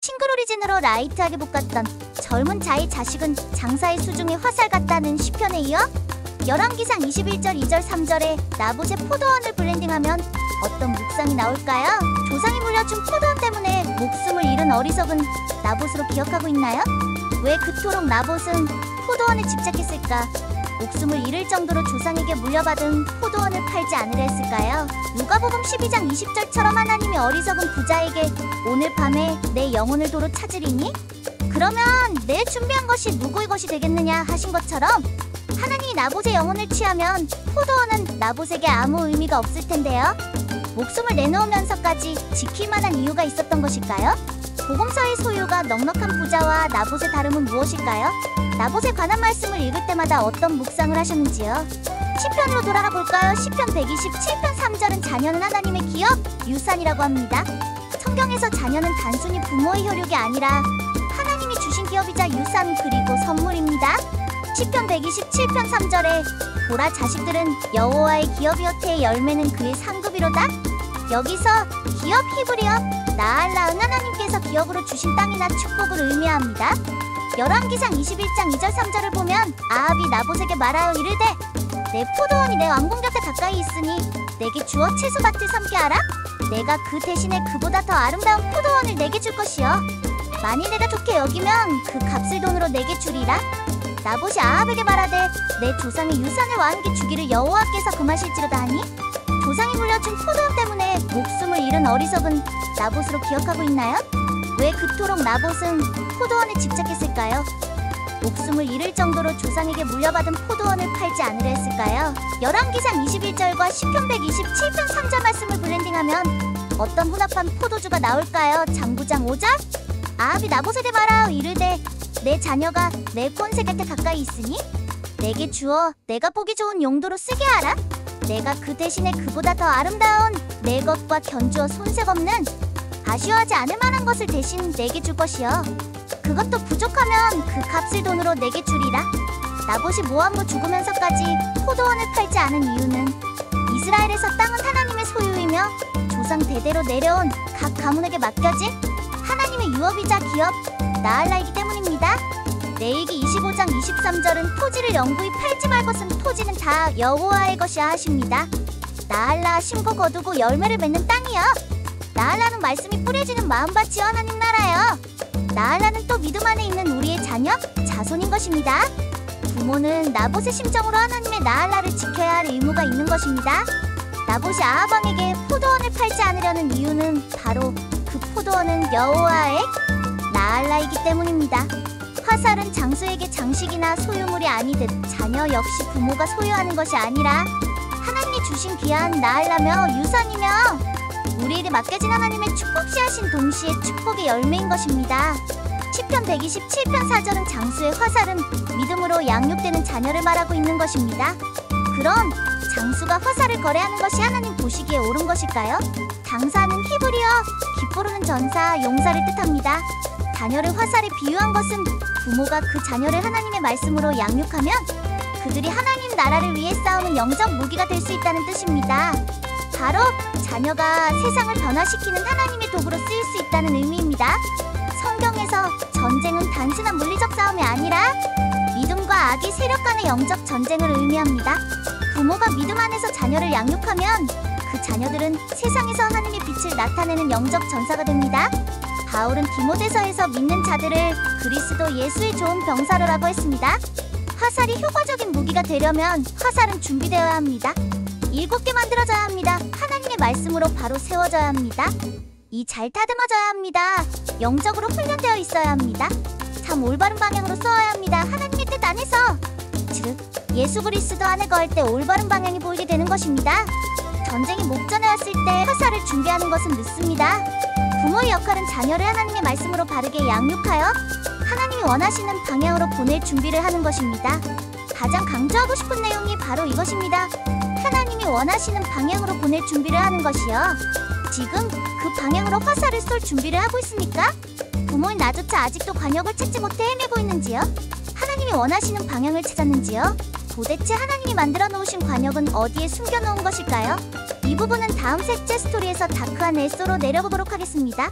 싱글 오리진으로 라이트하게 볶았던 젊은 자의 자식은 장사의 수중에 화살 같다는 시편에 이어 열왕기상 21절 2절 3절에 나봇의 포도원을 블렌딩하면 어떤 묵상이 나올까요? 조상이 물려준 포도원 때문에 목숨을 잃은 어리석은 나봇으로 기억하고 있나요? 왜 그토록 나봇은 포도원에 집착했을까? 목숨을 잃을 정도로 조상에게 물려받은 포도원을 팔지 않으려 했을까요? 누가복음 12장 20절처럼 하나님이 어리석은 부자에게 오늘 밤에 내 영혼을 도로 찾으리니? 그러면 내 준비한 것이 누구의 것이 되겠느냐 하신 것처럼 하나님이 나봇의 영혼을 취하면 포도원은 나봇에게 아무 의미가 없을 텐데요. 목숨을 내놓으면서까지 지킬 만한 이유가 있었던 것일까요? 복음서의 소유가 넉넉한 부자와 나봇의 다름은 무엇일까요? 나봇에 관한 말씀을 읽을 때마다 어떤 묵상을 하셨는지요? 시편으로 돌아가 볼까요? 시편 127편 3절은 자녀는 하나님의 기업, 유산이라고 합니다. 성경에서 자녀는 단순히 부모의 혈육이 아니라 하나님이 주신 기업이자 유산 그리고 선물입니다. 시편 127편 3절에 보라 자식들은 여호와의 기업이었되 열매는 그의 상급이로다. 여기서 기업 히브리어 나알라은 하나님께서 기업으로 주신 땅이나 축복을 의미합니다. 열왕기상 21장 2절 3절을 보면 아합이 나봇에게 말하여 이르되 내 포도원이 내 왕궁 곁에 가까이 있으니 내게 주어 채소밭을 삼게 하라. 내가 그 대신에 그보다 더 아름다운 포도원을 내게 줄 것이요 만일 내가 좋게 여기면 그 값을 돈으로 내게 주리라. 나봇이 아합에게 말하되 내 조상의 유산을 왕에게 주기를 여호와께서 금하실지로다 하니 조상이 물려준 포도원 때문에 목숨을 잃은 어리석은 나봇으로 기억하고 있나요? 왜 그토록 나봇은 포도원에 집착했을까요? 목숨을 잃을 정도로 조상에게 물려받은 포도원을 팔지 않으려 했을까요? 열왕기상 21절과 시편 127편 3절 말씀을 블렌딩하면 어떤 혼합한 포도주가 나올까요? 장구장 5절 아합이 나봇에게 말하여 이르되 내 자녀가 내 꼰새 곁에 가까이 있으니 내게 주어 내가 보기 좋은 용도로 쓰게 하라. 내가 그 대신에 그보다 더 아름다운 내 것과 견주어 손색 없는 아쉬워하지 않을 만한 것을 대신 내게 줄 것이요 그것도 부족하면 그 값을 돈으로 내게 주리라. 나봇이 모함으로 죽으면서까지 포도원을 팔지 않은 이유는 이스라엘에서 땅은 하나님의 소유이며 조상 대대로 내려온 각 가문에게 맡겨진 하나님의 유업이자 기업 나알라이기 때문입니다. 레위기 25장 23절은 토지를 영구히 팔지 말 것은 토지는 다 여호와의 것이야 하십니다. 나알라 심고 거두고 열매를 맺는 땅이요 나알라는 말씀이 뿌려지는 마음밭이요 하나님 나라요. 나알라는 또 믿음 안에 있는 우리의 자녀, 자손인 것입니다. 부모는 나봇의 심정으로 하나님의 나알라를 지켜야 할 의무가 있는 것입니다. 나봇이 아합 왕에게 포도원을 팔지 않으려는 이유는 바로 그 포도원은 여호와의 나알라이기 때문입니다. 화살은 장수에게 장식이나 소유물이 아니듯 자녀 역시 부모가 소유하는 것이 아니라 하나님이 주신 귀한 나알라며 유산이며 우리에게 맡겨진 하나님의 축복 씨앗인 동시에 축복의 열매인 것입니다. 시편 127편 4절은 장수의 화살은 믿음으로 양육되는 자녀를 말하고 있는 것입니다. 그럼 장수가 화살을 거래하는 것이 하나님 보시기에 옳은 것일까요? 장사는 히브리어 기뻐르는 전사, 용사를 뜻합니다. 자녀를 화살에 비유한 것은 부모가 그 자녀를 하나님의 말씀으로 양육하면 그들이 하나님 나라를 위해 싸우는 영적 무기가 될 수 있다는 뜻입니다. 바로 자녀가 세상을 변화시키는 하나님의 도구로 쓰일 수 있다는 의미입니다. 성경에서 전쟁은 단순한 물리적 싸움이 아니라 믿음과 악의 세력 간의 영적 전쟁을 의미합니다. 부모가 믿음 안에서 자녀를 양육하면 그 자녀들은 세상에서 하나님의 빛을 나타내는 영적 전사가 됩니다. 바울은 디모데서에서 믿는 자들을 그리스도 예수의 좋은 병사로라고 했습니다. 화살이 효과적인 무기가 되려면 화살은 준비되어야 합니다. 7개 만들어져야 합니다. 하나님의 말씀으로 바로 세워져야 합니다. 이 잘 다듬어져야 합니다. 영적으로 훈련되어 있어야 합니다. 참 올바른 방향으로 쏘아야 합니다. 하나님의 뜻 안에서 즉 예수 그리스도 안에 거할 때 올바른 방향이 보이게 되는 것입니다. 전쟁이 목전에 왔을 때 화살을 준비하는 것은 늦습니다. 부모의 역할은 자녀를 하나님의 말씀으로 바르게 양육하여 하나님이 원하시는 방향으로 보낼 준비를 하는 것입니다. 가장 강조하고 싶은 내용이 바로 이것입니다. 하나님이 원하시는 방향으로 보낼 준비를 하는 것이요. 지금 그 방향으로 화살을 쏠 준비를 하고 있습니까? 부모인 나조차 아직도 관역을 찾지 못해 헤매고 있는지요? 하나님이 원하시는 방향을 찾았는지요? 도대체 하나님이 만들어 놓으신 관역은 어디에 숨겨놓은 것일까요? 이 부분은 다음 셋째 스토리에서 다크한 에소로 내려보도록 하겠습니다.